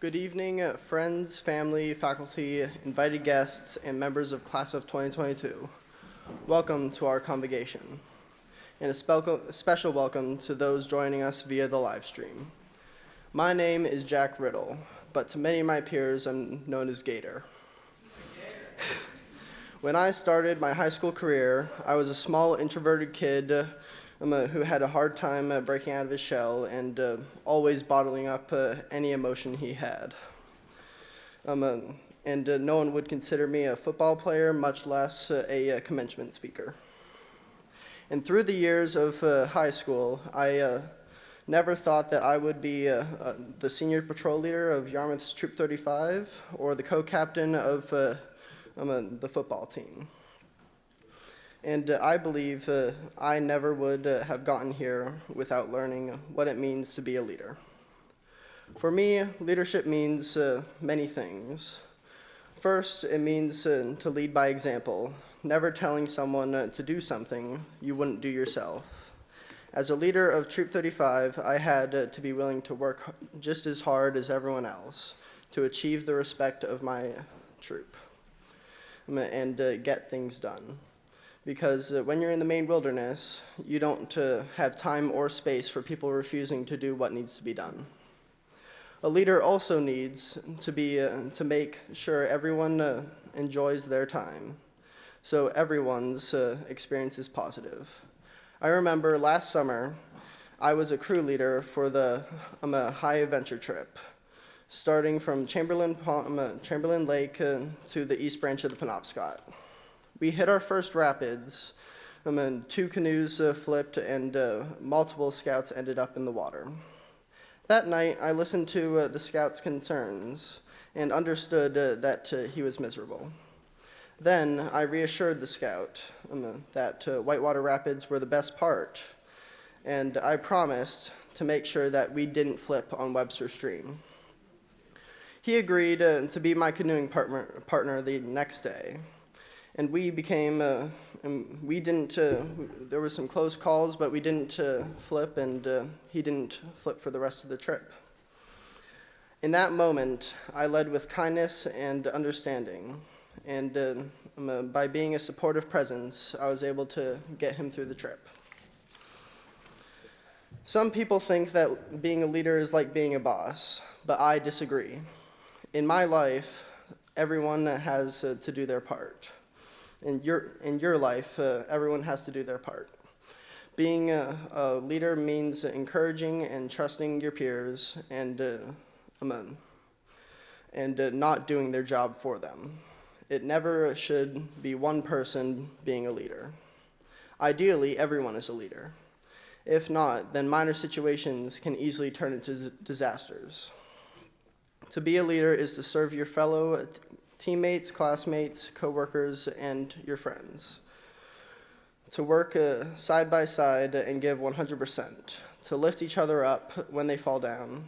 Good evening, friends, family, faculty, invited guests, and members of Class of 2022. Welcome to our Convocation, and a special welcome to those joining us via the live stream. My name is Jack Riddle, but to many of my peers, I'm known as Gator. When I started my high school career, I was a small, introverted kid who had a hard time breaking out of his shell and always bottling up any emotion he had. No one would consider me a football player, much less a commencement speaker. And through the years of high school, I never thought that I would be the senior patrol leader of Yarmouth's Troop 35 or the co-captain of the football team. And I believe I never would have gotten here without learning what it means to be a leader. For me, leadership means many things. First, it means to lead by example, never telling someone to do something you wouldn't do yourself. As a leader of Troop 35, I had to be willing to work just as hard as everyone else to achieve the respect of my troop and get things done. Because when you're in the Maine wilderness, you don't have time or space for people refusing to do what needs to be done. A leader also needs to make sure everyone enjoys their time, so everyone's experience is positive. I remember last summer, I was a crew leader for the high adventure trip, starting from Chamberlain Lake to the East Branch of the Penobscot. We hit our first rapids, and 2 canoes flipped, and multiple scouts ended up in the water. That night, I listened to the scout's concerns and understood that he was miserable. Then, I reassured the scout that whitewater rapids were the best part, and I promised to make sure that we didn't flip on Webster Stream. He agreed to be my canoeing partner the next day. And we became, there were some close calls, but we didn't flip, and he didn't flip for the rest of the trip. In that moment, I led with kindness and understanding, and by being a supportive presence, I was able to get him through the trip. Some people think that being a leader is like being a boss, but I disagree. In my life, everyone has to do their part. In your life, everyone has to do their part. Being a leader means encouraging and trusting your peers and not doing their job for them. It never should be one person being a leader. Ideally, everyone is a leader. If not, then minor situations can easily turn into disasters. To be a leader is to serve your fellow teammates, classmates, coworkers, and your friends. To work side by side and give 100%. To lift each other up when they fall down.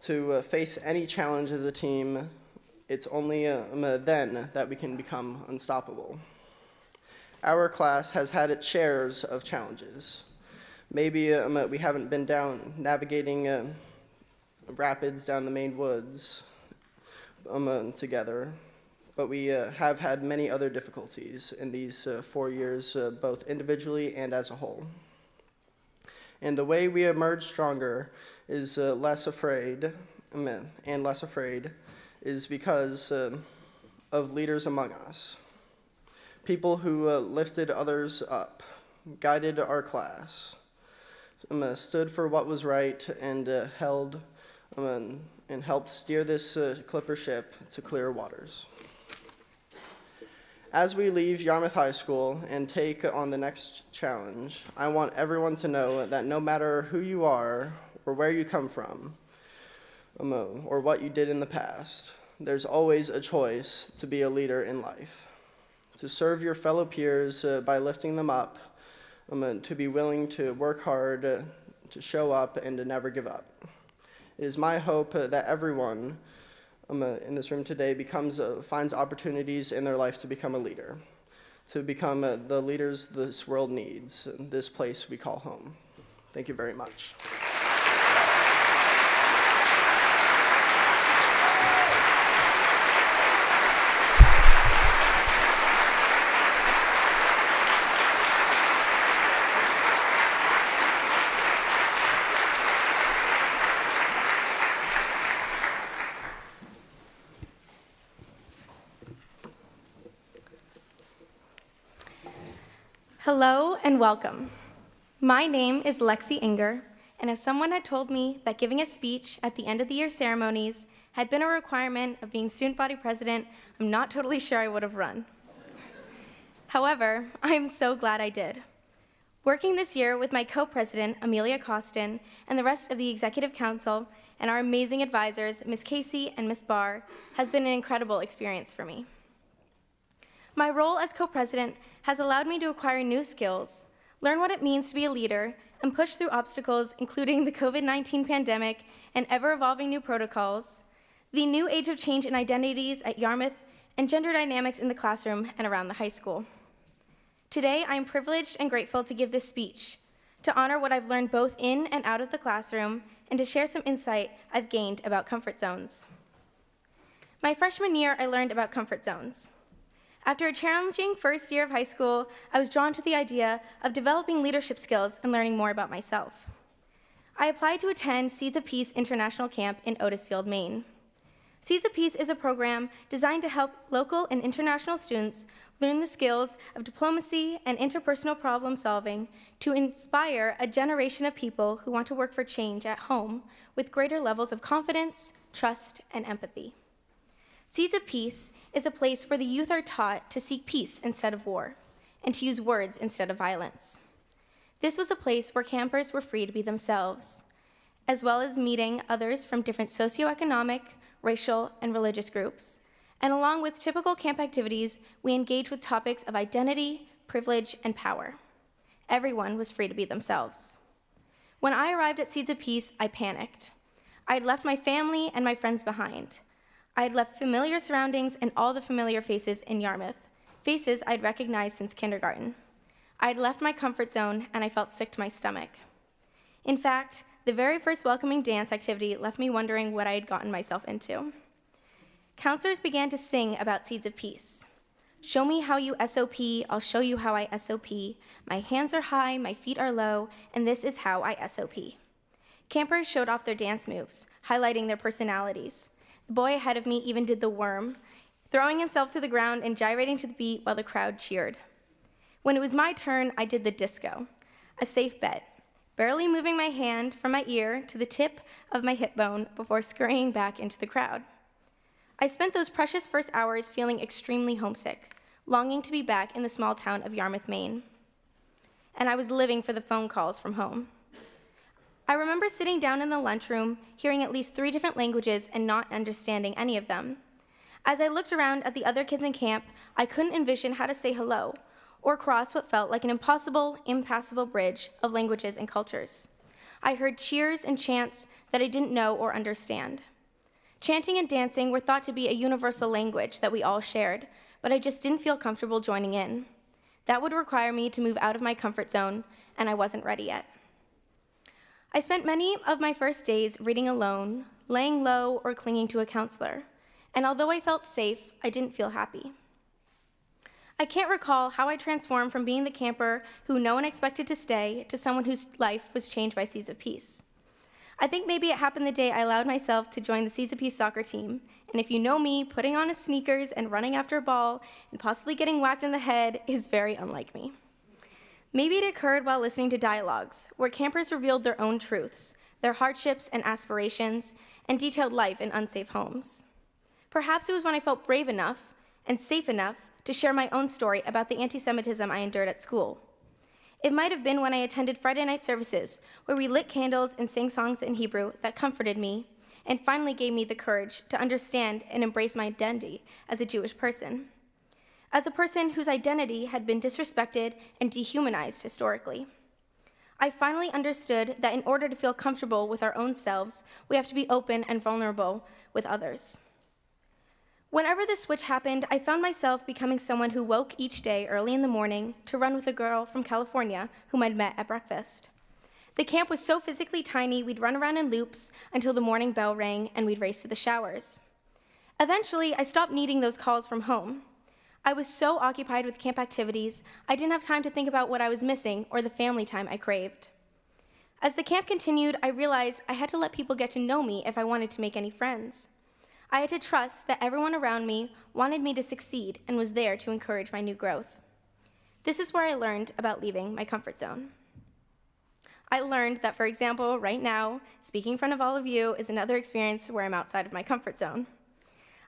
To face any challenge as a team. It's only then that we can become unstoppable. Our class has had its shares of challenges. Maybe we haven't been navigating rapids down the Maine woods together, but we have had many other difficulties in these 4 years, both individually and as a whole. And the way we emerge stronger is less afraid is because of leaders among us, people who lifted others up, guided our class, stood for what was right, and helped steer this clipper ship to clear waters. As we leave Yarmouth High School and take on the next challenge, I want everyone to know that no matter who you are or where you come from or what you did in the past, there's always a choice to be a leader in life, to serve your fellow peers by lifting them up, to be willing to work hard, to show up, and to never give up. It is my hope that everyone in this room today finds opportunities in their life to become a leader, to become the leaders this world needs, this place we call home. Thank you very much. Hello and welcome. My name is Lexi Inger, and if someone had told me that giving a speech at the end of the year ceremonies had been a requirement of being student body president, I'm not totally sure I would have run. However, I am so glad I did. Working this year with my co-president, Amelia Costin, and the rest of the Executive Council, and our amazing advisors, Ms. Casey and Ms. Barr, has been an incredible experience for me. My role as co-president has allowed me to acquire new skills, learn what it means to be a leader, and push through obstacles including the COVID-19 pandemic and ever-evolving new protocols, the new age of change in identities at Yarmouth, and gender dynamics in the classroom and around the high school. Today, I am privileged and grateful to give this speech, to honor what I've learned both in and out of the classroom, and to share some insight I've gained about comfort zones. My freshman year, I learned about comfort zones. After a challenging first year of high school, I was drawn to the idea of developing leadership skills and learning more about myself. I applied to attend Seeds of Peace International Camp in Otisfield, Maine. Seeds of Peace is a program designed to help local and international students learn the skills of diplomacy and interpersonal problem solving to inspire a generation of people who want to work for change at home with greater levels of confidence, trust, and empathy. Seeds of Peace is a place where the youth are taught to seek peace instead of war, and to use words instead of violence. This was a place where campers were free to be themselves, as well as meeting others from different socioeconomic, racial, and religious groups. And along with typical camp activities, we engaged with topics of identity, privilege, and power. Everyone was free to be themselves. When I arrived at Seeds of Peace, I panicked. I had left my family and my friends behind. I had left familiar surroundings and all the familiar faces in Yarmouth, faces I'd recognized since kindergarten. I had left my comfort zone and I felt sick to my stomach. In fact, the very first welcoming dance activity left me wondering what I had gotten myself into. Counselors began to sing about Seeds of Peace. Show me how you SOP, I'll show you how I SOP. My hands are high, my feet are low, and this is how I SOP. Campers showed off their dance moves, highlighting their personalities. The boy ahead of me even did the worm, throwing himself to the ground and gyrating to the beat while the crowd cheered. When it was my turn, I did the disco, a safe bet, barely moving my hand from my ear to the tip of my hip bone before scurrying back into the crowd. I spent those precious first hours feeling extremely homesick, longing to be back in the small town of Yarmouth, Maine. And I was living for the phone calls from home. I remember sitting down in the lunchroom, hearing at least 3 different languages and not understanding any of them. As I looked around at the other kids in camp, I couldn't envision how to say hello or cross what felt like an impossible, impassable bridge of languages and cultures. I heard cheers and chants that I didn't know or understand. Chanting and dancing were thought to be a universal language that we all shared, but I just didn't feel comfortable joining in. That would require me to move out of my comfort zone, and I wasn't ready yet. I spent many of my first days reading alone, laying low, or clinging to a counselor. And although I felt safe, I didn't feel happy. I can't recall how I transformed from being the camper who no one expected to stay to someone whose life was changed by Seeds of Peace. I think maybe it happened the day I allowed myself to join the Seeds of Peace soccer team. And if you know me, putting on a sneakers and running after a ball and possibly getting whacked in the head is very unlike me. Maybe it occurred while listening to dialogues, where campers revealed their own truths, their hardships and aspirations, and detailed life in unsafe homes. Perhaps it was when I felt brave enough and safe enough to share my own story about the anti-Semitism I endured at school. It might have been when I attended Friday night services, where we lit candles and sang songs in Hebrew that comforted me and finally gave me the courage to understand and embrace my identity as a Jewish person. As a person whose identity had been disrespected and dehumanized historically. I finally understood that in order to feel comfortable with our own selves, we have to be open and vulnerable with others. Whenever the switch happened, I found myself becoming someone who woke each day early in the morning to run with a girl from California whom I'd met at breakfast. The camp was so physically tiny, we'd run around in loops until the morning bell rang and we'd race to the showers. Eventually, I stopped needing those calls from home. I was so occupied with camp activities, I didn't have time to think about what I was missing or the family time I craved. As the camp continued, I realized I had to let people get to know me if I wanted to make any friends. I had to trust that everyone around me wanted me to succeed and was there to encourage my new growth. This is where I learned about leaving my comfort zone. I learned that, for example, right now, speaking in front of all of you is another experience where I'm outside of my comfort zone.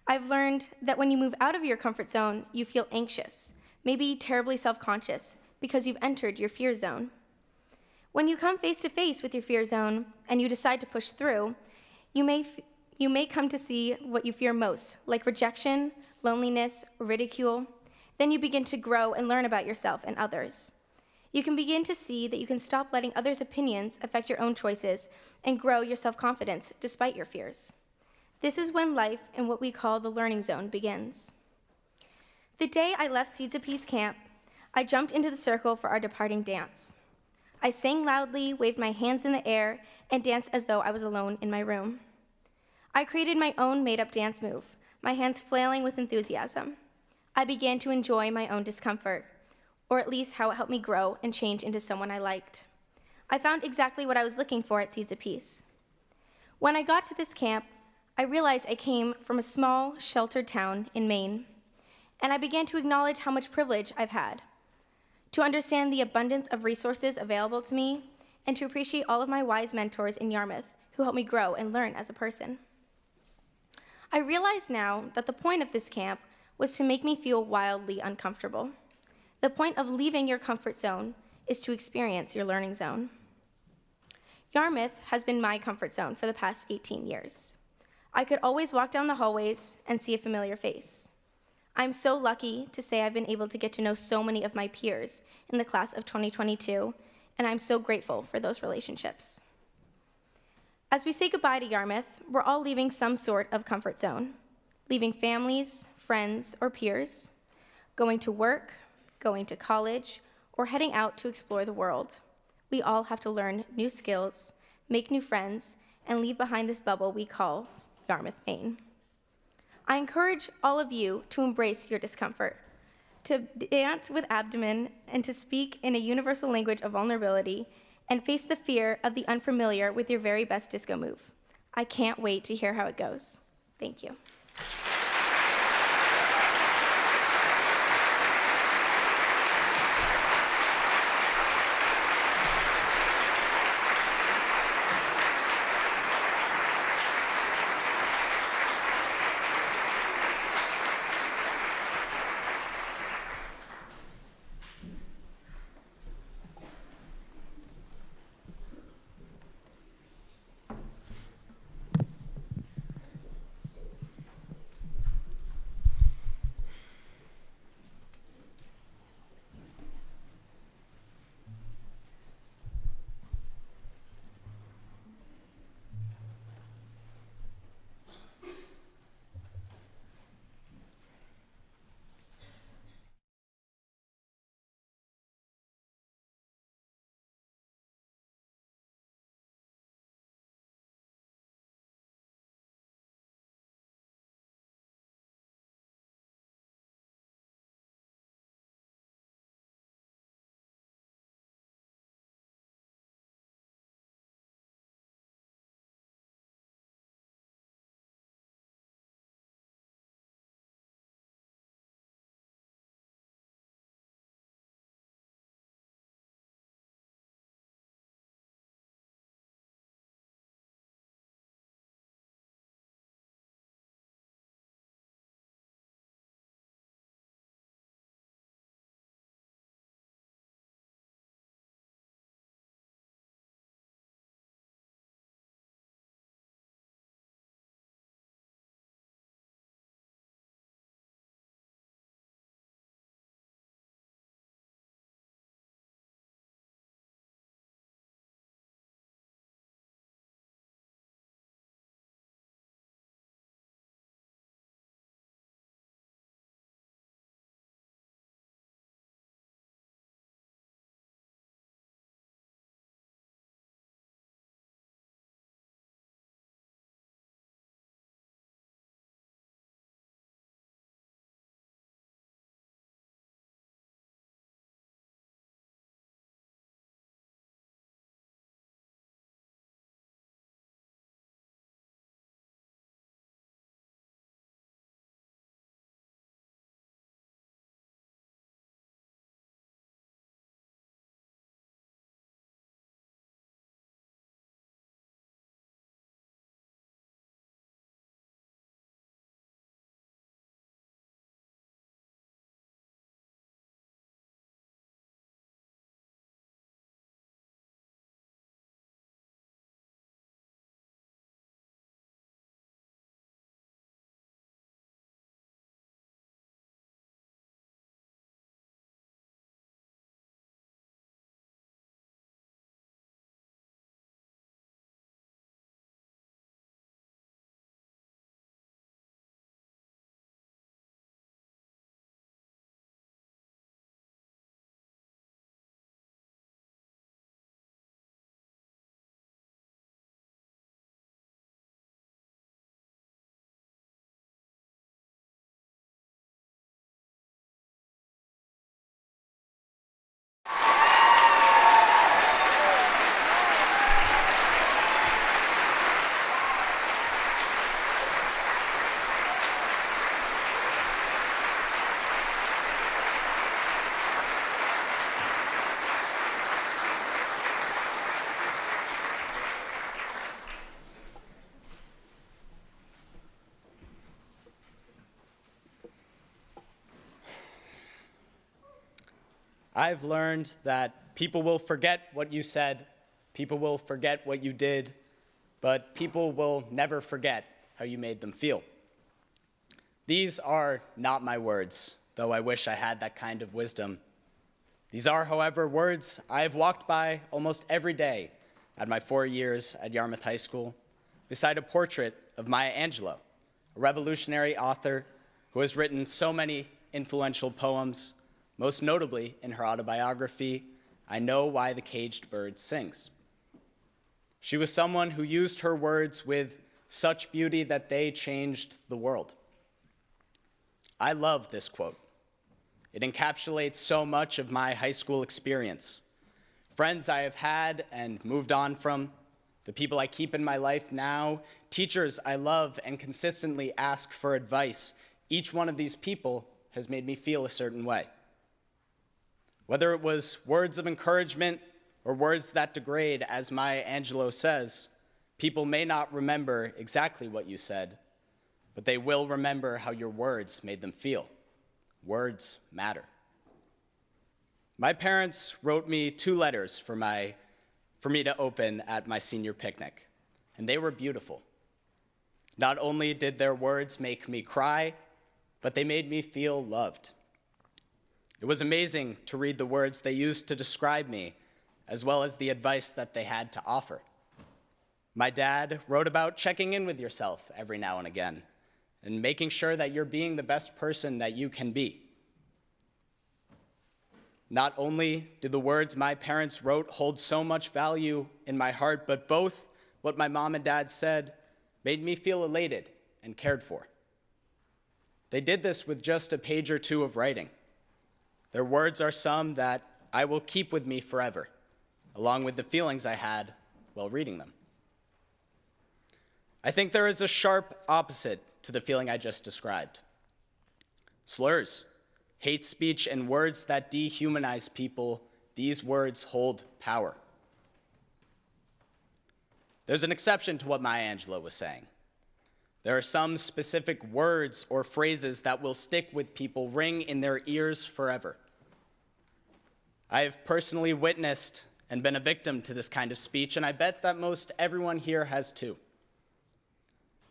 I've learned that when you move out of your comfort zone, you feel anxious, maybe terribly self-conscious, because you've entered your fear zone. When you come face to face with your fear zone and you decide to push through, you may come to see what you fear most, like rejection, loneliness, ridicule. Then you begin to grow and learn about yourself and others. You can begin to see that you can stop letting others' opinions affect your own choices and grow your self-confidence despite your fears. This is when life in what we call the learning zone begins. The day I left Seeds of Peace camp, I jumped into the circle for our departing dance. I sang loudly, waved my hands in the air, and danced as though I was alone in my room. I created my own made-up dance move, my hands flailing with enthusiasm. I began to enjoy my own discomfort, or at least how it helped me grow and change into someone I liked. I found exactly what I was looking for at Seeds of Peace. When I got to this camp, I realized I came from a small, sheltered town in Maine, and I began to acknowledge how much privilege I've had, to understand the abundance of resources available to me, and to appreciate all of my wise mentors in Yarmouth who helped me grow and learn as a person. I realize now that the point of this camp was to make me feel wildly uncomfortable. The point of leaving your comfort zone is to experience your learning zone. Yarmouth has been my comfort zone for the past 18 years. I could always walk down the hallways and see a familiar face. I'm so lucky to say I've been able to get to know so many of my peers in the class of 2022, and I'm so grateful for those relationships. As we say goodbye to Yarmouth, we're all leaving some sort of comfort zone, leaving families, friends, or peers, going to work, going to college, or heading out to explore the world. We all have to learn new skills, make new friends, and leave behind this bubble we call Yarmouth, Maine. I encourage all of you to embrace your discomfort, to dance with abdomen, and to speak in a universal language of vulnerability, and face the fear of the unfamiliar with your very best disco move. I can't wait to hear how it goes. Thank you. I've learned that people will forget what you said, people will forget what you did, but people will never forget how you made them feel. These are not my words, though I wish I had that kind of wisdom. These are, however, words I have walked by almost every day at my 4 years at Yarmouth High School, beside a portrait of Maya Angelou, a revolutionary author who has written so many influential poems, most notably in her autobiography, I Know Why the Caged Bird Sings. She was someone who used her words with such beauty that they changed the world. I love this quote. It encapsulates so much of my high school experience. Friends I have had and moved on from, the people I keep in my life now, teachers I love and consistently ask for advice. Each one of these people has made me feel a certain way. Whether it was words of encouragement or words that degrade, as Maya Angelou says, people may not remember exactly what you said, but they will remember how your words made them feel. Words matter. My parents wrote me 2 letters for me to open at my senior picnic, and they were beautiful. Not only did their words make me cry, but they made me feel loved. It was amazing to read the words they used to describe me, as well as the advice that they had to offer. My dad wrote about checking in with yourself every now and again, and making sure that you're being the best person that you can be. Not only do the words my parents wrote hold so much value in my heart, but both what my mom and dad said made me feel elated and cared for. They did this with just a page or 2 of writing. Their words are some that I will keep with me forever, along with the feelings I had while reading them. I think there is a sharp opposite to the feeling I just described. Slurs, hate speech, and words that dehumanize people, these words hold power. There's an exception to what Maya Angelou was saying. There are some specific words or phrases that will stick with people, ring in their ears forever. I have personally witnessed and been a victim to this kind of speech, and I bet that most everyone here has too.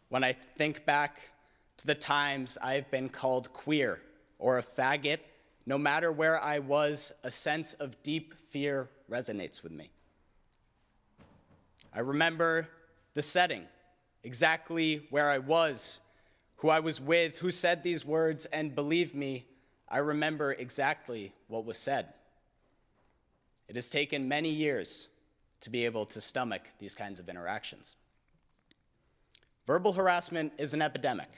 When I think back to the times I've been called queer or a faggot, no matter where I was, a sense of deep fear resonates with me. I remember the setting, exactly where I was, who I was with, who said these words, and believe me, I remember exactly what was said. It has taken many years to be able to stomach these kinds of interactions. Verbal harassment is an epidemic.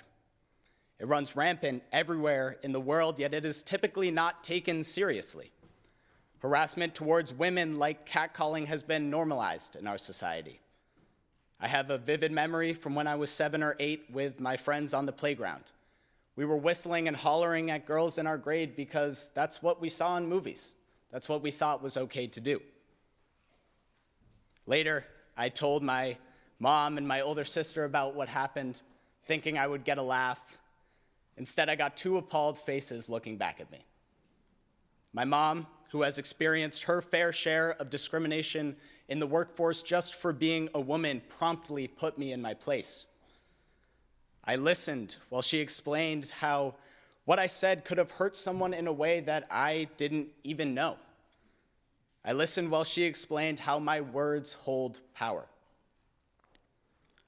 It runs rampant everywhere in the world, yet it is typically not taken seriously. Harassment towards women, like catcalling, has been normalized in our society. I have a vivid memory from when I was 7 or 8 with my friends on the playground. We were whistling and hollering at girls in our grade because that's what we saw in movies. That's what we thought was okay to do. Later, I told my mom and my older sister about what happened, thinking I would get a laugh. Instead, I got 2 appalled faces looking back at me. My mom, who has experienced her fair share of discrimination in the workforce just for being a woman, promptly put me in my place. I listened while she explained how what I said could have hurt someone in a way that I didn't even know. I listened while she explained how my words hold power.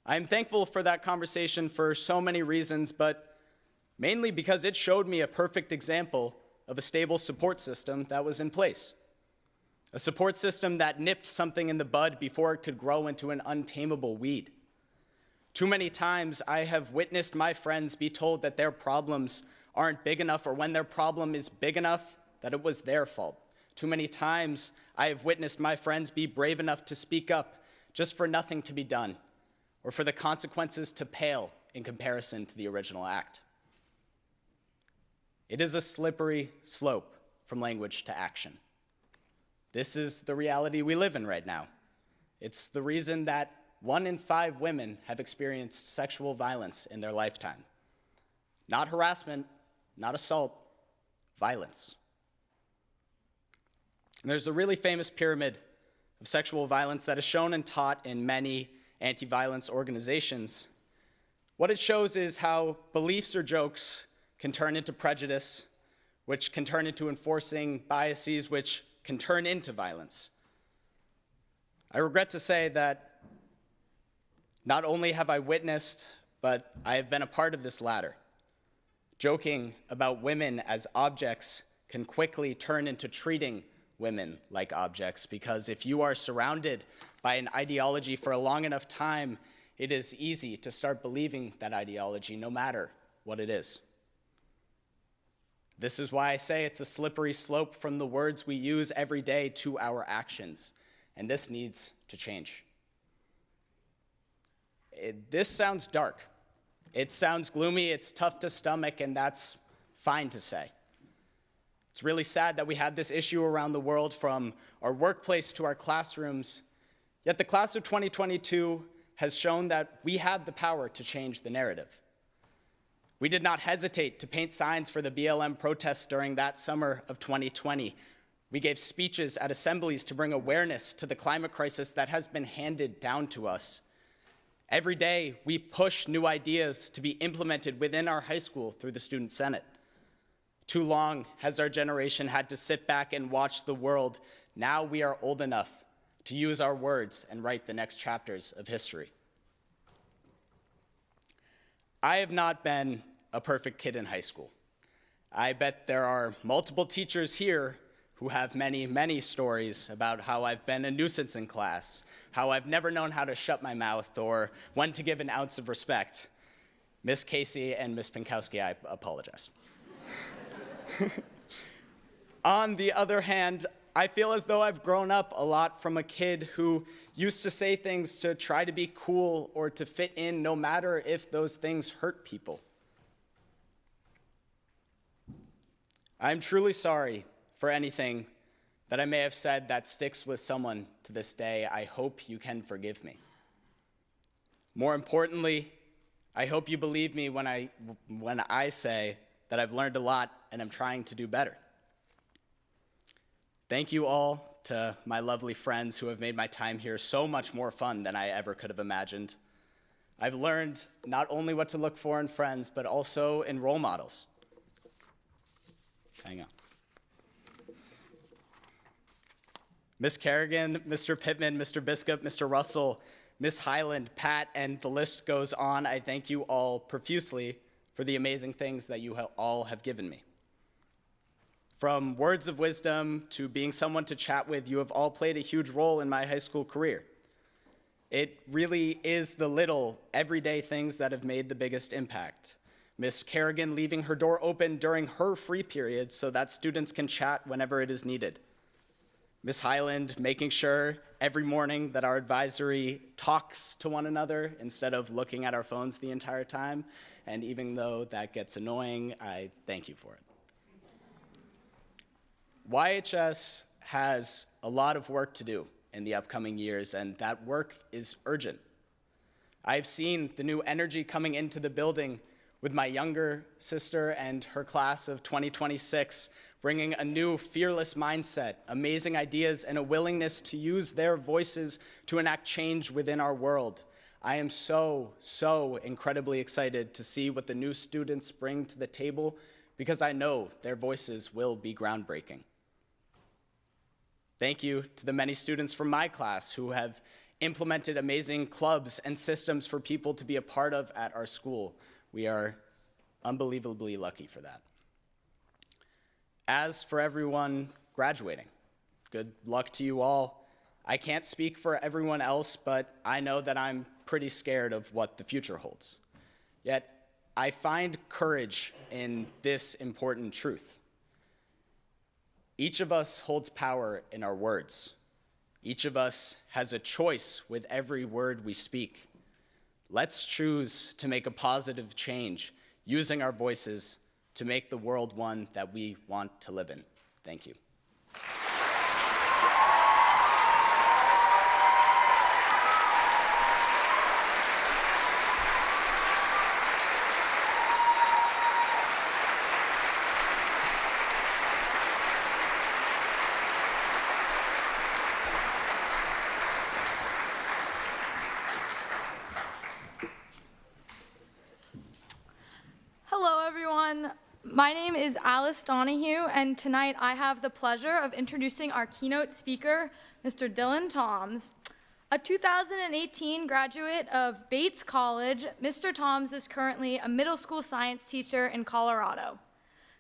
I am thankful for that conversation for so many reasons, but mainly because it showed me a perfect example of a stable support system that was in place. A support system that nipped something in the bud before it could grow into an untamable weed. Too many times I have witnessed my friends be told that their problems aren't big enough, or when their problem is big enough, that it was their fault. Too many times I have witnessed my friends be brave enough to speak up just for nothing to be done, or for the consequences to pale in comparison to the original act. It is a slippery slope from language to action. This is the reality we live in right now. It's the reason that 1 in 5 women have experienced sexual violence in their lifetime. Not harassment, not assault, violence. And there's a really famous pyramid of sexual violence that is shown and taught in many anti-violence organizations. What it shows is how beliefs or jokes can turn into prejudice, which can turn into enforcing biases, which can turn into violence. I regret to say that not only have I witnessed, but I have been a part of this latter. Joking about women as objects can quickly turn into treating women like objects, because if you are surrounded by an ideology for a long enough time, it is easy to start believing that ideology, no matter what it is. This is why I say it's a slippery slope from the words we use every day to our actions, and this needs to change. This sounds dark. It sounds gloomy, it's tough to stomach, and that's fine to say. It's really sad that we have this issue around the world, from our workplace to our classrooms, yet the class of 2022 has shown that we have the power to change the narrative. We did not hesitate to paint signs for the BLM protests during that summer of 2020. We gave speeches at assemblies to bring awareness to the climate crisis that has been handed down to us. Every day, we push new ideas to be implemented within our high school through the Student Senate. Too long has our generation had to sit back and watch the world. Now we are old enough to use our words and write the next chapters of history. I have not been a perfect kid in high school. I bet there are multiple teachers here who have many, many stories about how I've been a nuisance in class, how I've never known how to shut my mouth or when to give an ounce of respect. Miss Casey and Miss Pinkowski, I apologize. On the other hand, I feel as though I've grown up a lot from a kid who used to say things to try to be cool or to fit in, no matter if those things hurt people. I'm truly sorry for anything that I may have said that sticks with someone to this day. I hope you can forgive me. More importantly, I hope you believe me when I say that I've learned a lot and I'm trying to do better. Thank you all to my lovely friends who have made my time here so much more fun than I ever could have imagined. I've learned not only what to look for in friends, but also in role models. Hang on. Miss Kerrigan, Mr. Pittman, Mr. Biscup, Mr. Russell, Miss Highland, Pat, and the list goes on. I thank you all profusely for the amazing things that you all have given me. From words of wisdom to being someone to chat with, you have all played a huge role in my high school career. It really is the little, everyday things that have made the biggest impact. Miss Kerrigan leaving her door open during her free period so that students can chat whenever it is needed. Miss Highland making sure every morning that our advisory talks to one another instead of looking at our phones the entire time. And even though that gets annoying, I thank you for it. YHS has a lot of work to do in the upcoming years, and that work is urgent. I've seen the new energy coming into the building with my younger sister and her class of 2026, bringing a new fearless mindset, amazing ideas, and a willingness to use their voices to enact change within our world. I am so incredibly excited to see what the new students bring to the table, because I know their voices will be groundbreaking. Thank you to the many students from my class who have implemented amazing clubs and systems for people to be a part of at our school. We are unbelievably lucky for that. As for everyone graduating, good luck to you all. I can't speak for everyone else, but I know that I'm pretty scared of what the future holds. Yet, I find courage in this important truth. Each of us holds power in our words. Each of us has a choice with every word we speak. Let's choose to make a positive change using our voices to make the world one that we want to live in. Thank you. everyone. My name is Alice Donahue, and tonight I have the pleasure of introducing our keynote speaker, Mr. Dylan Toms. A 2018 graduate of Bates College, Mr. Toms is currently a middle school science teacher in Colorado.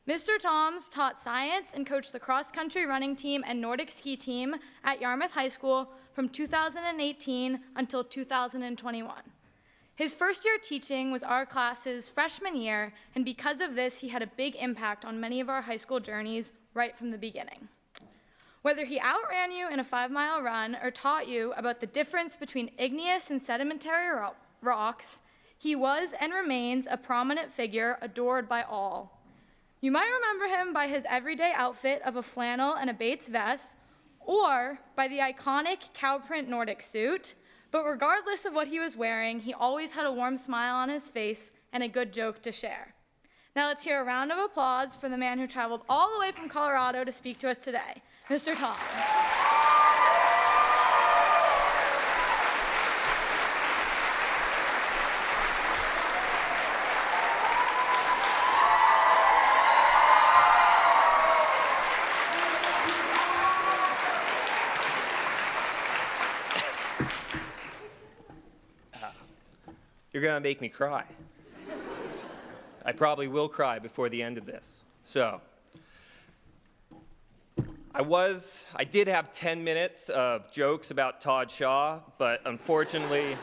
Mr. Toms taught science and coached the cross-country running team and Nordic ski team at Yarmouth High School from 2018 until 2021. His first year teaching was our class's freshman year, and because of this, he had a big impact on many of our high school journeys right from the beginning. Whether he outran you in a 5-mile run or taught you about the difference between igneous and sedimentary rocks, he was and remains a prominent figure adored by all. You might remember him by his everyday outfit of a flannel and a Bates vest, or by the iconic cow print Nordic suit, but regardless of what he was wearing, he always had a warm smile on his face and a good joke to share. Now let's hear a round of applause for the man who traveled all the way from Colorado to speak to us today, Mr. Toms. You're going to make me cry. I probably will cry before the end of this. So, I did have 10 minutes of jokes about Todd Shaw, but unfortunately,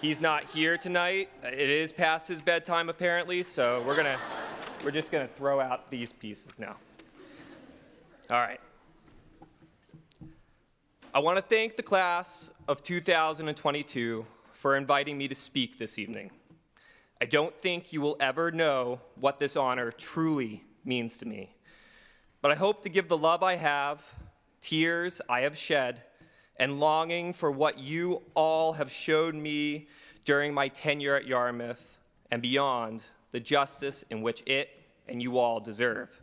he's not here tonight. It is past his bedtime, apparently, so we're just gonna throw out these pieces now. All right. I want to thank the class of 2022 for inviting me to speak this evening. I don't think you will ever know what this honor truly means to me, but I hope to give the love I have, tears I have shed, and longing for what you all have showed me during my tenure at Yarmouth and beyond, the justice in which it and you all deserve.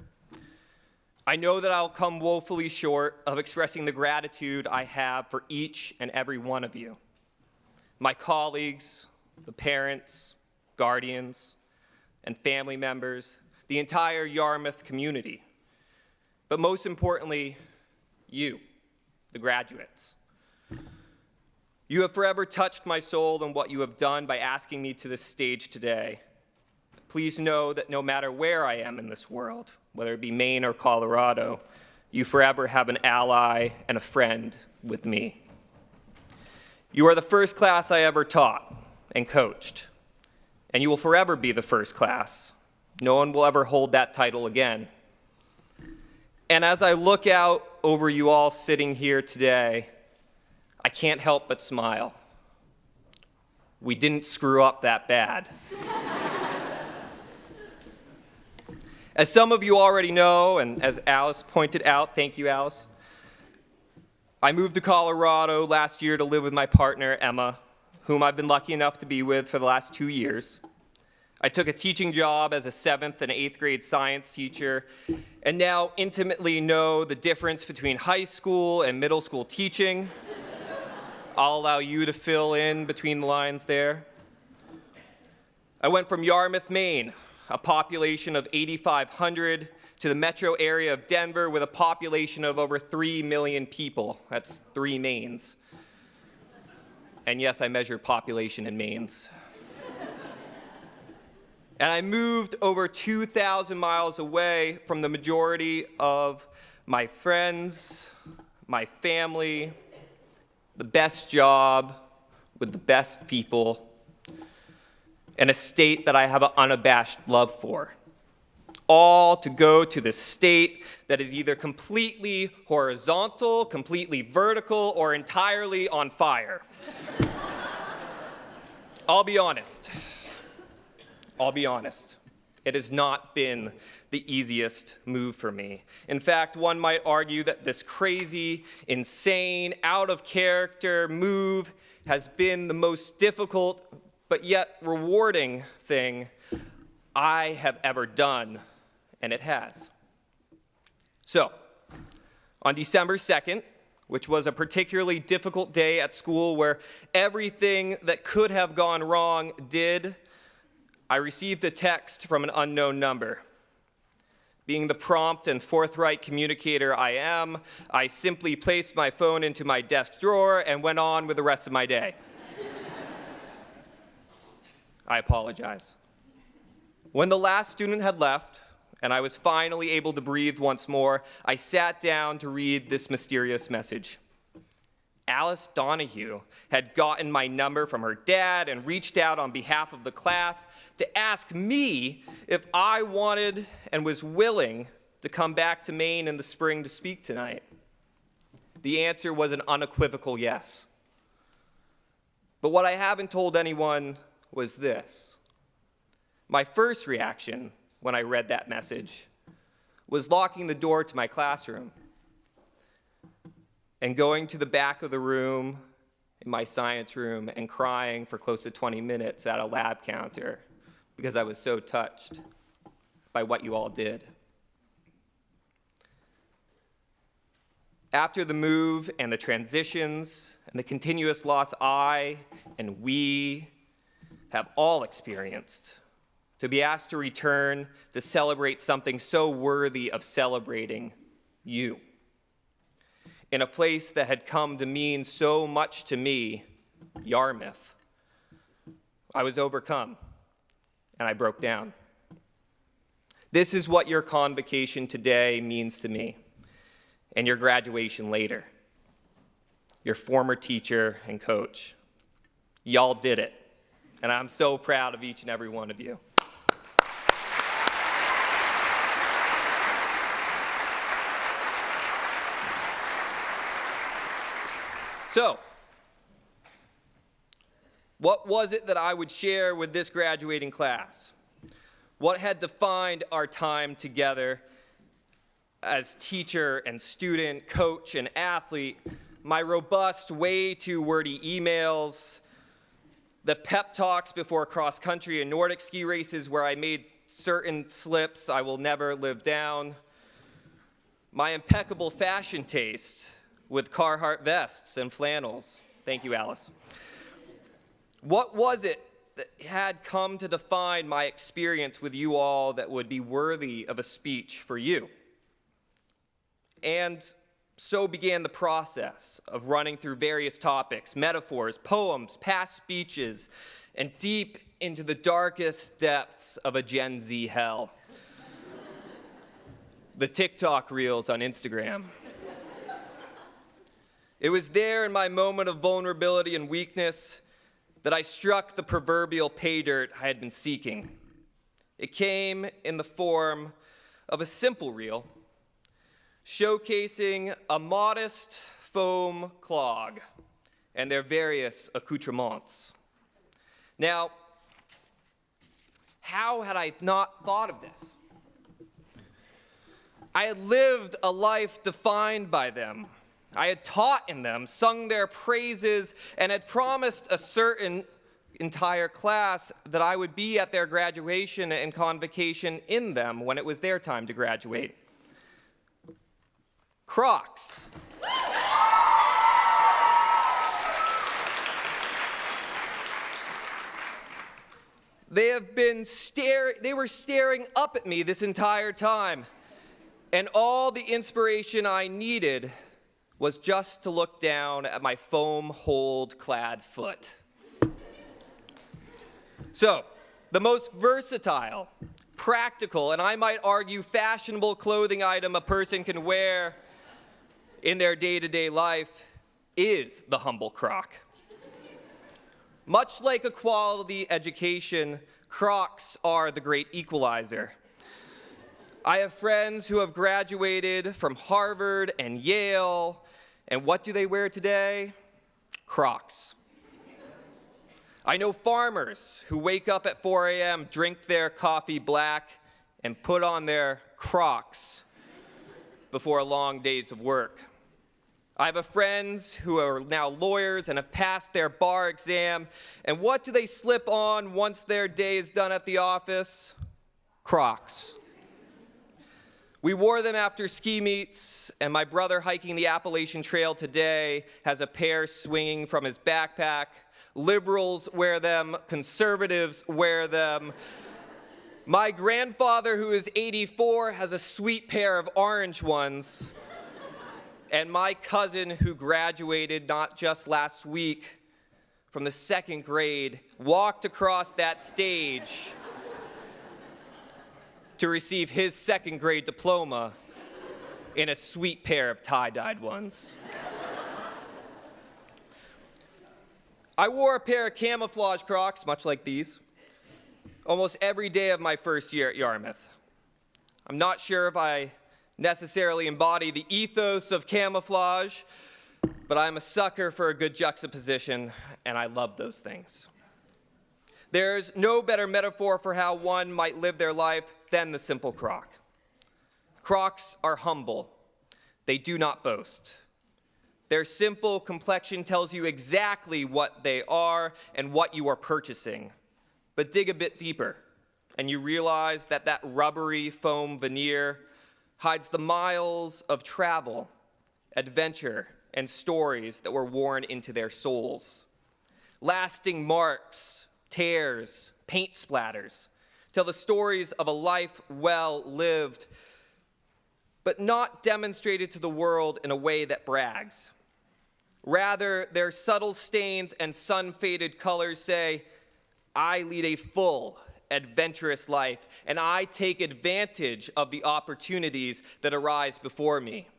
I know that I'll come woefully short of expressing the gratitude I have for each and every one of you. My colleagues, the parents, guardians, and family members, the entire Yarmouth community, but most importantly, you, the graduates. You have forever touched my soul in what you have done by asking me to this stage today. Please know that no matter where I am in this world, whether it be Maine or Colorado, you forever have an ally and a friend with me. You are the first class I ever taught and coached, and you will forever be the first class. No one will ever hold that title again. And as I look out over you all sitting here today, I can't help but smile. We didn't screw up that bad. As some of you already know, and as Alice pointed out, thank you, Alice, I moved to Colorado last year to live with my partner, Emma, whom I've been lucky enough to be with for the last 2 years. I took a teaching job as a 7th and 8th grade science teacher, and now intimately know the difference between high school and middle school teaching. I'll allow you to fill in between the lines there. I went from Yarmouth, Maine, a population of 8,500, to the metro area of Denver with a population of over 3 million people. That's 3 Maines. And yes, I measure population in Maines. And I moved over 2,000 miles away from the majority of my friends, my family, the best job with the best people, and a state that I have an unabashed love for. All to go to the state that is either completely horizontal, completely vertical, or entirely on fire. I'll be honest. It has not been the easiest move for me. In fact, one might argue that this crazy, insane, out of character move has been the most difficult but yet rewarding thing I have ever done, and it has. So, on December 2nd, which was a particularly difficult day at school where everything that could have gone wrong did, I received a text from an unknown number. Being the prompt and forthright communicator I am, I simply placed my phone into my desk drawer and went on with the rest of my day. I apologize. When the last student had left, and I was finally able to breathe once more, I sat down to read this mysterious message. Alice Donahue had gotten my number from her dad and reached out on behalf of the class to ask me if I wanted and was willing to come back to Maine in the spring to speak tonight. The answer was an unequivocal yes. But what I haven't told anyone was this. My first reaction when I read that message was locking the door to my classroom and going to the back of the room in my science room and crying for close to 20 minutes at a lab counter because I was so touched by what you all did. After the move and the transitions and the continuous loss I and we have all experienced, to be asked to return to celebrate something so worthy of celebrating you, in a place that had come to mean so much to me, Yarmouth, I was overcome and I broke down. This is what your convocation today means to me, and your graduation later. Your former teacher and coach. Y'all did it, and I'm so proud of each and every one of you. So, what was it that I would share with this graduating class? What had defined our time together as teacher and student, coach and athlete? My robust, way too wordy emails, the pep talks before cross-country and Nordic ski races where I made certain slips I will never live down, my impeccable fashion taste with Carhartt vests and flannels. Thank you, Alice. What was it that had come to define my experience with you all that would be worthy of a speech for you? And so began the process of running through various topics, metaphors, poems, past speeches, and deep into the darkest depths of a Gen Z hell. The TikTok reels on Instagram. It was there in my moment of vulnerability and weakness that I struck the proverbial pay dirt I had been seeking. It came in the form of a simple reel showcasing a modest foam clog and their various accoutrements. Now, how had I not thought of this? I had lived a life defined by them. I had taught in them, sung their praises, and had promised a certain entire class that I would be at their graduation and convocation in them when it was their time to graduate. Crocs. They were staring up at me this entire time, and all the inspiration I needed was just to look down at my foam-holed clad foot. So, the most versatile, practical, and I might argue fashionable clothing item a person can wear in their day-to-day life is the humble Croc. Much like a quality education, Crocs are the great equalizer. I have friends who have graduated from Harvard and Yale, and what do they wear today? Crocs. I know farmers who wake up at 4 a.m., drink their coffee black, and put on their Crocs before long days of work. I have friends who are now lawyers and have passed their bar exam, and what do they slip on once their day is done at the office? Crocs. We wore them after ski meets, and my brother hiking the Appalachian Trail today has a pair swinging from his backpack, liberals wear them, conservatives wear them. My grandfather, who is 84, has a sweet pair of orange ones. And my cousin, who graduated not just last week from the 2nd grade, walked across that stage to receive his 2nd grade diploma in a sweet pair of tie-dyed ones. I wore a pair of camouflage Crocs, much like these, almost every day of my first year at Yarmouth. I'm not sure if I necessarily embody the ethos of camouflage, but I'm a sucker for a good juxtaposition, and I love those things. There's no better metaphor for how one might live their life than the simple Croc. Crocs are humble. They do not boast. Their simple complexion tells you exactly what they are and what you are purchasing. But dig a bit deeper, and you realize that that rubbery foam veneer hides the miles of travel, adventure, and stories that were worn into their souls. Lasting marks, tears, paint splatters tell the stories of a life well lived, but not demonstrated to the world in a way that brags. Rather, their subtle stains and sun-faded colors say, I lead a full, adventurous life, and I take advantage of the opportunities that arise before me.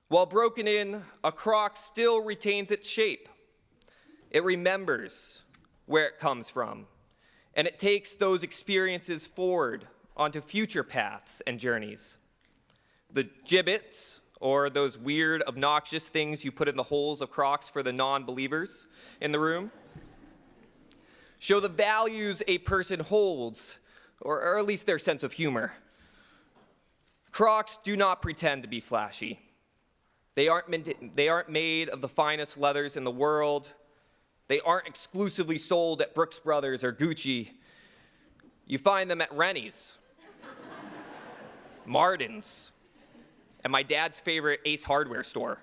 While broken in, a Croc still retains its shape. It remembers where it comes from, and it takes those experiences forward onto future paths and journeys. The gibbets, or those weird, obnoxious things you put in the holes of Crocs for the non-believers in the room, show the values a person holds, or at least their sense of humor. Crocs do not pretend to be flashy. They aren't made of the finest leathers in the world. They aren't exclusively sold at Brooks Brothers or Gucci. You find them at Rennie's, Martin's, and my dad's favorite Ace Hardware store.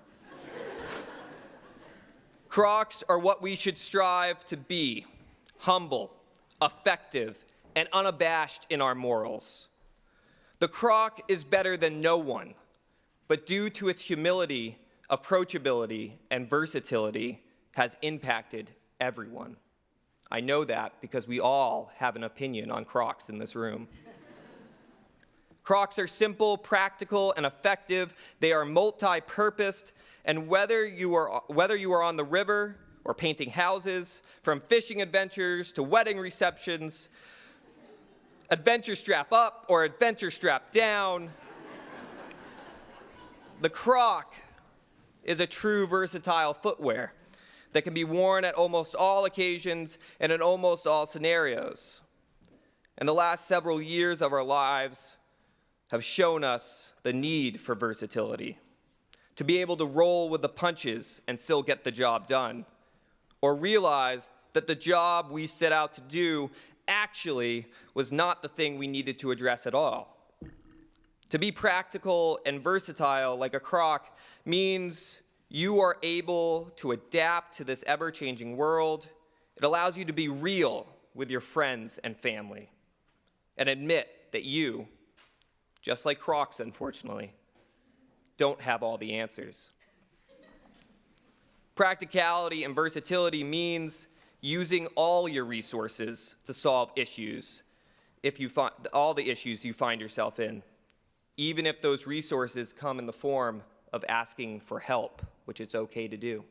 Crocs are what we should strive to be: humble, effective, and unabashed in our morals. The Croc is better than no one, but due to its humility, approachability, and versatility, has impacted everyone. I know that because we all have an opinion on Crocs in this room. Crocs are simple, practical, and effective. They are multi-purposed, and whether you are on the river or painting houses, from fishing adventures to wedding receptions, adventure strap up or adventure strap down, the Croc is a true versatile footwear that can be worn at almost all occasions and in almost all scenarios. And the last several years of our lives have shown us the need for versatility, to be able to roll with the punches and still get the job done, or realize that the job we set out to do actually was not the thing we needed to address at all. To be practical and versatile like a Croc means you are able to adapt to this ever-changing world. It allows you to be real with your friends and family and admit that you, just like Crocs, unfortunately, don't have all the answers. Practicality and versatility means using all your resources to solve issues, all the issues you find yourself in, even if those resources come in the form of asking for help, which it's okay to do.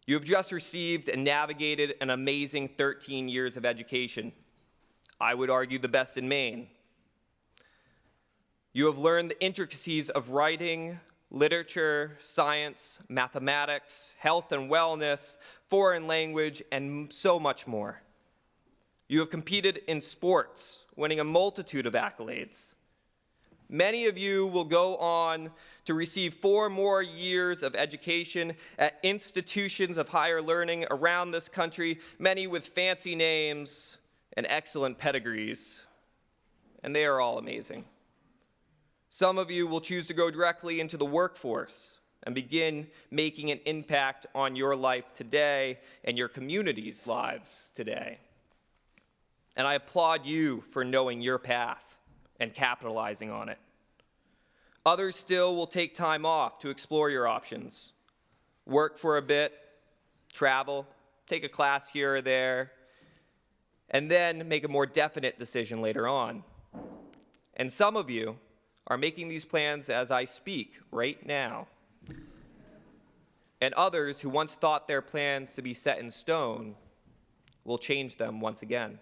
You have just received and navigated an amazing 13 years of education. I would argue the best in Maine. You have learned the intricacies of writing, literature, science, mathematics, health and wellness, foreign language, and so much more. You have competed in sports, winning a multitude of accolades. Many of you will go on to receive 4 more years of education at institutions of higher learning around this country, many with fancy names and excellent pedigrees, and they are all amazing. Some of you will choose to go directly into the workforce, and begin making an impact on your life today and your community's lives today. And I applaud you for knowing your path and capitalizing on it. Others still will take time off to explore your options, work for a bit, travel, take a class here or there, and then make a more definite decision later on. And some of you are making these plans as I speak right now. And others who once thought their plans to be set in stone will change them once again.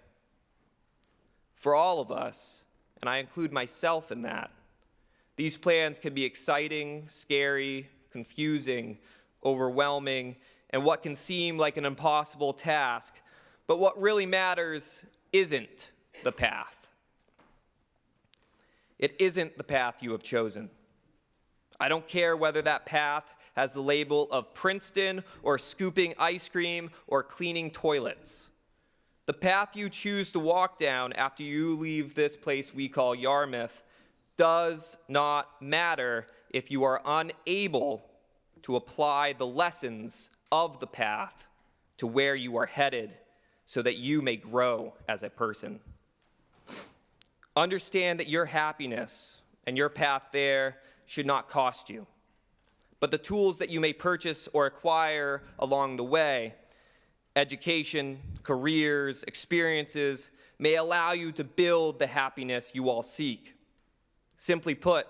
For all of us, and I include myself in that, these plans can be exciting, scary, confusing, overwhelming, and what can seem like an impossible task. But what really matters isn't the path. It isn't the path you have chosen. I don't care whether that path has the label of Princeton or scooping ice cream or cleaning toilets. The path you choose to walk down after you leave this place we call Yarmouth does not matter if you are unable to apply the lessons of the path to where you are headed so that you may grow as a person. Understand that your happiness and your path there should not cost you, but the tools that you may purchase or acquire along the way, education, careers, experiences, may allow you to build the happiness you all seek. Simply put,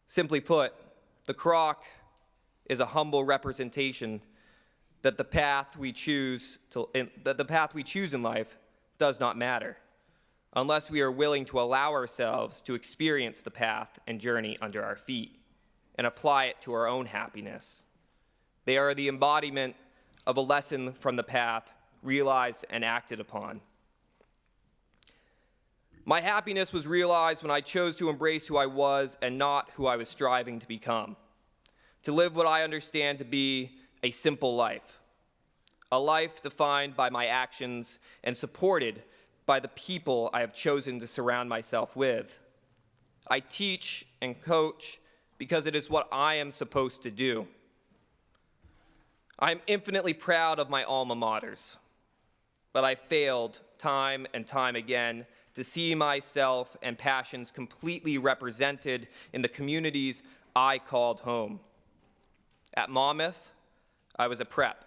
the crock is a humble representation that the path we choose in life does not matter, unless we are willing to allow ourselves to experience the path and journey under our feet and apply it to our own happiness. They are the embodiment of a lesson from the path, realized and acted upon. My happiness was realized when I chose to embrace who I was and not who I was striving to become, to live what I understand to be a simple life, a life defined by my actions and supported by the people I have chosen to surround myself with. I teach and coach because it is what I am supposed to do. I am infinitely proud of my alma maters, but I failed time and time again to see myself and passions completely represented in the communities I called home. At Monmouth, I was a prep.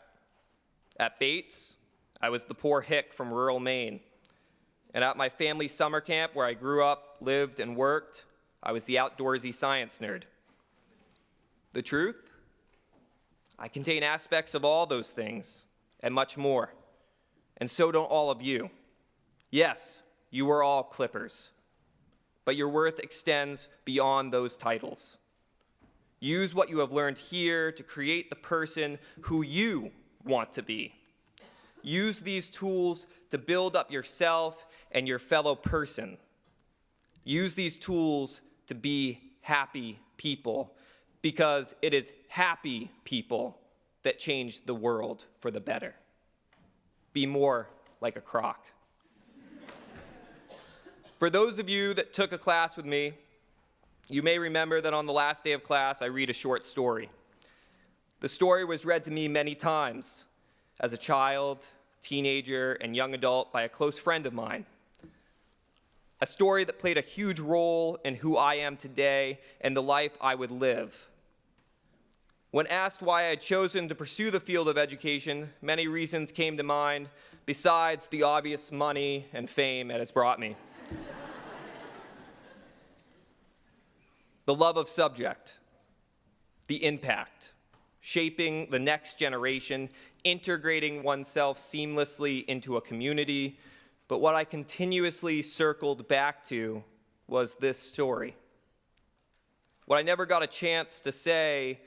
At Bates, I was the poor hick from rural Maine. And at my family summer camp where I grew up, lived, and worked, I was the outdoorsy science nerd. The truth? I contain aspects of all those things and much more. And so don't all of you. Yes, you are all Clippers, but your worth extends beyond those titles. Use what you have learned here to create the person who you want to be. Use these tools to build up yourself and your fellow person. Use these tools to be happy people, because it is happy people that change the world for the better. Be more like a croc. For those of you that took a class with me, you may remember that on the last day of class, I read a short story. The story was read to me many times as a child, teenager, and young adult by a close friend of mine. A story that played a huge role in who I am today and the life I would live. When asked why I had chosen to pursue the field of education, many reasons came to mind besides the obvious money and fame it has brought me. The love of subject, the impact, shaping the next generation, integrating oneself seamlessly into a community. But what I continuously circled back to was this story. What I never got a chance to say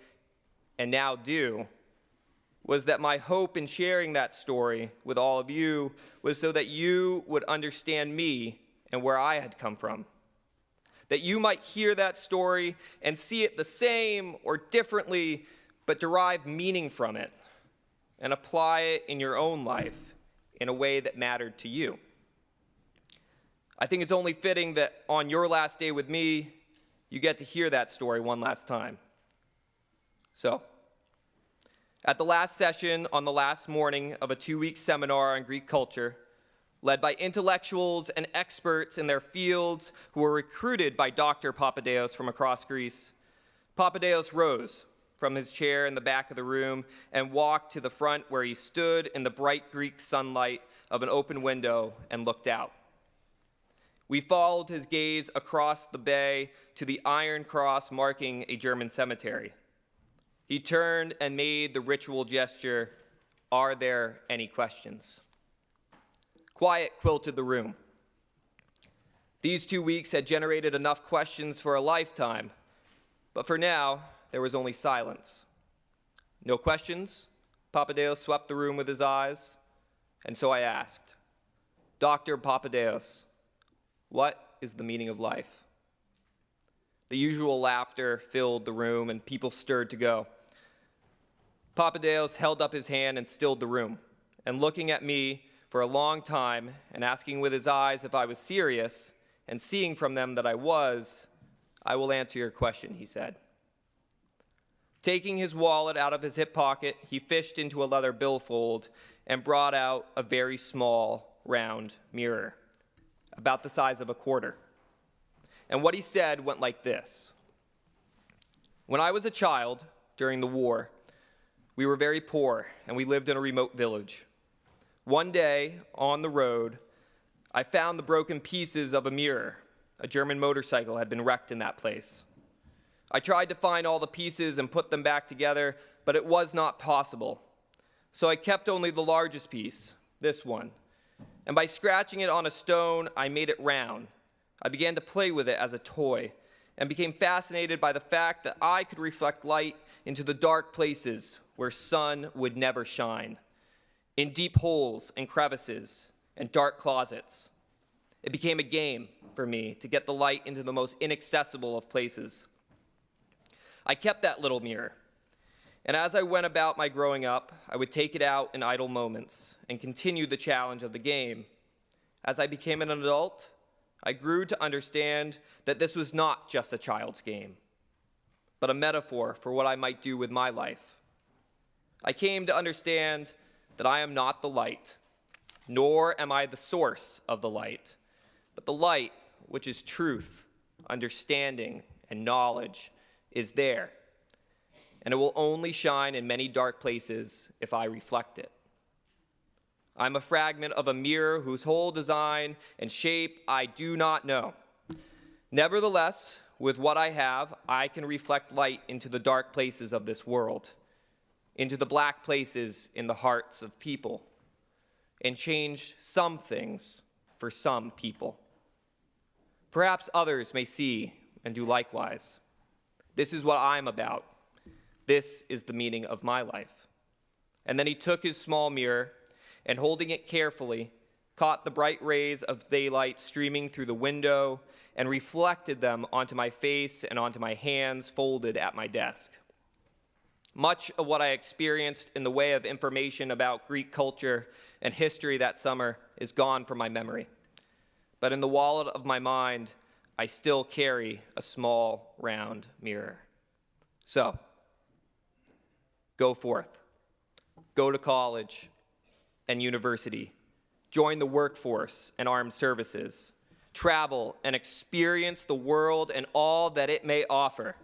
and now do was that my hope in sharing that story with all of you was so that you would understand me and where I had come from. That you might hear that story and see it the same or differently, but derive meaning from it and apply it in your own life in a way that mattered to you. I think it's only fitting that on your last day with me, you get to hear that story one last time. So, at the last session on the last morning of a 2-week seminar on Greek culture, led by intellectuals and experts in their fields who were recruited by Dr. Papadeos from across Greece, Papadeos rose from his chair in the back of the room and walked to the front where he stood in the bright Greek sunlight of an open window and looked out. We followed his gaze across the bay to the iron cross marking a German cemetery. He turned and made the ritual gesture, "Are there any questions?" Quiet quilted the room. These 2 weeks had generated enough questions for a lifetime, but for now, there was only silence. No questions? Papadeos swept the room with his eyes, and so I asked, "Dr. Papadeos, what is the meaning of life?" The usual laughter filled the room, and people stirred to go. Papadeos held up his hand and stilled the room, and looking at me for a long time and asking with his eyes if I was serious, and seeing from them that I was, "I will answer your question," he said. Taking his wallet out of his hip pocket, he fished into a leather billfold and brought out a very small, round mirror, about the size of a quarter. And what he said went like this. When I was a child, during the war, we were very poor, and we lived in a remote village. One day, on the road, I found the broken pieces of a mirror. A German motorcycle had been wrecked in that place. I tried to find all the pieces and put them back together, but it was not possible. So I kept only the largest piece, this one. And by scratching it on a stone, I made it round. I began to play with it as a toy and became fascinated by the fact that I could reflect light into the dark places where sun would never shine, in deep holes and crevices and dark closets. It became a game for me to get the light into the most inaccessible of places. I kept that little mirror, and as I went about my growing up, I would take it out in idle moments and continue the challenge of the game. As I became an adult, I grew to understand that this was not just a child's game, but a metaphor for what I might do with my life. I came to understand that I am not the light, nor am I the source of the light, but the light, which is truth, understanding, and knowledge, is there, and it will only shine in many dark places if I reflect it. I'm a fragment of a mirror whose whole design and shape I do not know. Nevertheless, with what I have, I can reflect light into the dark places of this world, into the black places in the hearts of people, and change some things for some people. Perhaps others may see and do likewise. This is what I'm about. This is the meaning of my life. And then he took his small mirror and, holding it carefully, caught the bright rays of daylight streaming through the window and reflected them onto my face and onto my hands folded at my desk. Much of what I experienced in the way of information about Greek culture and history that summer is gone from my memory. But in the wallet of my mind, I still carry a small, round mirror. So, go forth. Go to college and university. Join the workforce and armed services. Travel and experience the world and all that it may offer.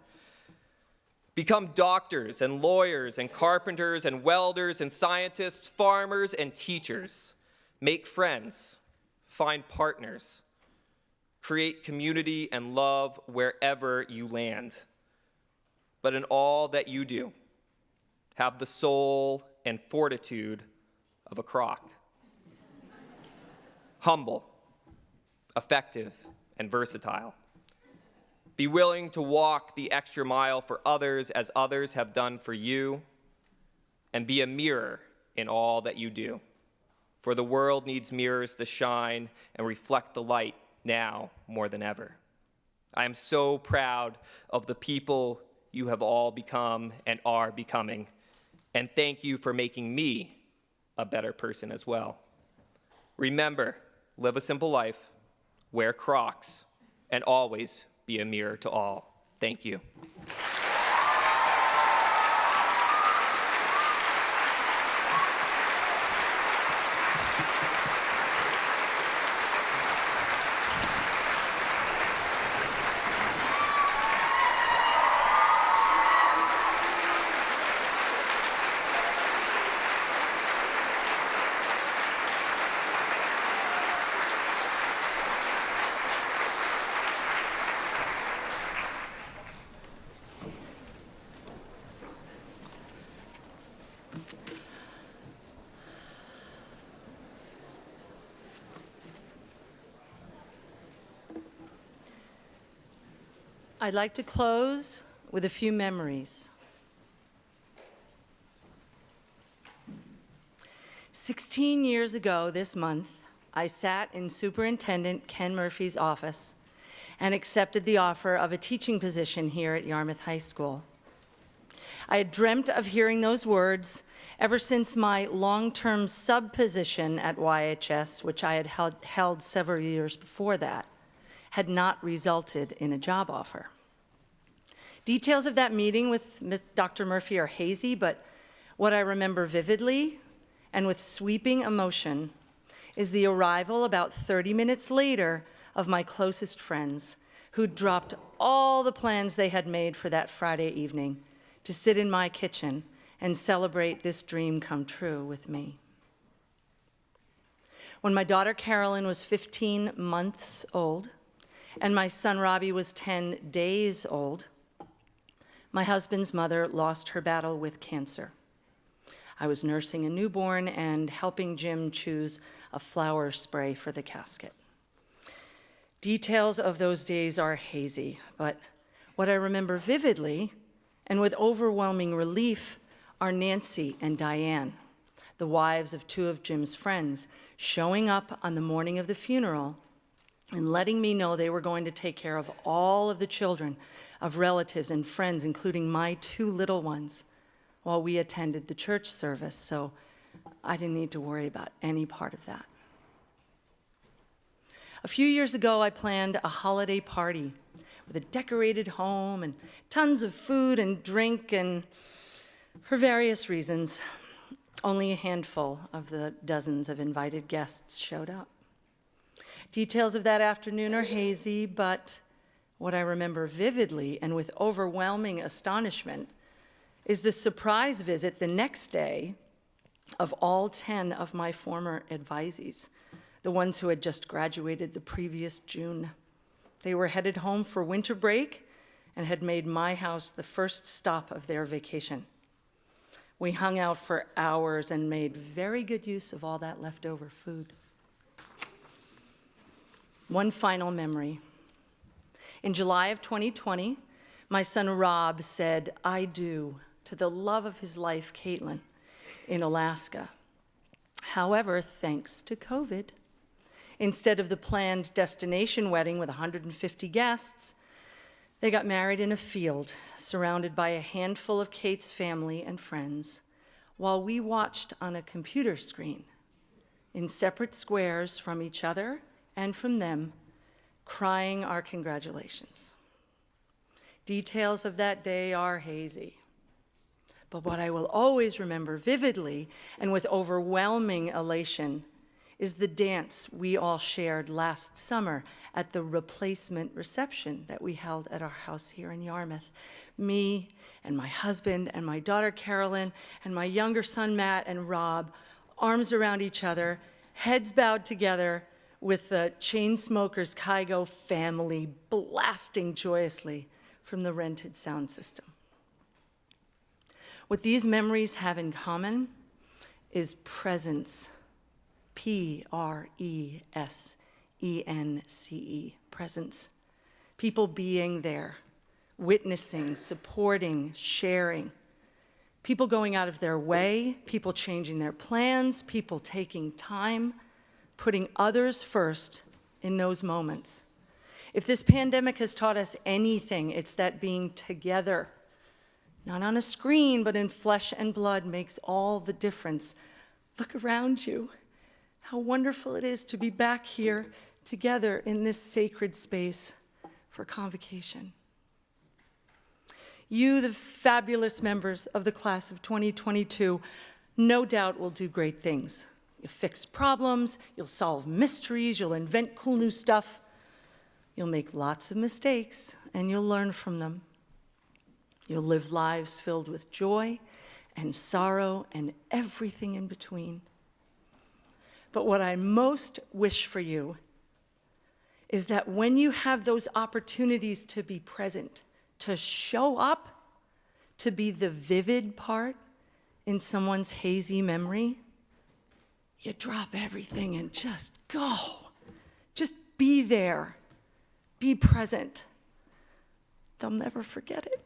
Become doctors and lawyers and carpenters and welders and scientists, farmers and teachers. Make friends, find partners, create community and love wherever you land. But in all that you do, have the soul and fortitude of a croc. Humble, effective, and versatile. Be willing to walk the extra mile for others as others have done for you, and be a mirror in all that you do. For the world needs mirrors to shine and reflect the light now more than ever. I am so proud of the people you have all become and are becoming, and thank you for making me a better person as well. Remember, live a simple life, wear Crocs, and always be a mirror to all. Thank you. I'd like to close with a few memories. 16 years ago this month, I sat in Superintendent Ken Murphy's office and accepted the offer of a teaching position here at Yarmouth High School. I had dreamt of hearing those words ever since my long-term sub-position at YHS, which I had held several years before that, had not resulted in a job offer. Details of that meeting with Dr. Murphy are hazy, but what I remember vividly and with sweeping emotion is the arrival about 30 minutes later of my closest friends who dropped all the plans they had made for that Friday evening to sit in my kitchen and celebrate this dream come true with me. When my daughter Carolyn was 15 months old and my son Robbie was 10 days old, my husband's mother lost her battle with cancer. I was nursing a newborn and helping Jim choose a flower spray for the casket. Details of those days are hazy, but what I remember vividly and with overwhelming relief are Nancy and Diane, the wives of two of Jim's friends, showing up on the morning of the funeral and letting me know they were going to take care of all of the children of relatives and friends, including my two little ones, while we attended the church service, so I didn't need to worry about any part of that. A few years ago, I planned a holiday party with a decorated home and tons of food and drink, and for various reasons, only a handful of the dozens of invited guests showed up. Details of that afternoon are hazy, but what I remember vividly and with overwhelming astonishment is the surprise visit the next day of all 10 of my former advisees, the ones who had just graduated the previous June. They were headed home for winter break and had made my house the first stop of their vacation. We hung out for hours and made very good use of all that leftover food. One final memory. In July of 2020, my son Rob said, "I do," to the love of his life, Caitlin, in Alaska. However, thanks to COVID, instead of the planned destination wedding with 150 guests, they got married in a field surrounded by a handful of Kate's family and friends while we watched on a computer screen in separate squares from each other and from them, crying our congratulations. Details of that day are hazy. But what I will always remember vividly and with overwhelming elation is the dance we all shared last summer at the replacement reception that we held at our house here in Yarmouth. Me and my husband and my daughter Carolyn and my younger son Matt and Rob, arms around each other, heads bowed together, with the Chainsmokers' Kygo family blasting joyously from the rented sound system. What these memories have in common is presence, P-R-E-S-E-N-C-E, presence. People being there, witnessing, supporting, sharing. People going out of their way, people changing their plans, people taking time, putting others first in those moments. If this pandemic has taught us anything, it's that being together, not on a screen, but in flesh and blood, makes all the difference. Look around you. How wonderful it is to be back here together in this sacred space for Convocation. You, the fabulous members of the class of 2022, no doubt will do great things. You'll fix problems, you'll solve mysteries, you'll invent cool new stuff. You'll make lots of mistakes, and you'll learn from them. You'll live lives filled with joy and sorrow and everything in between. But what I most wish for you is that when you have those opportunities to be present, to show up, to be the vivid part in someone's hazy memory, you drop everything and just go. Just be there. Be present. they'll never forget it.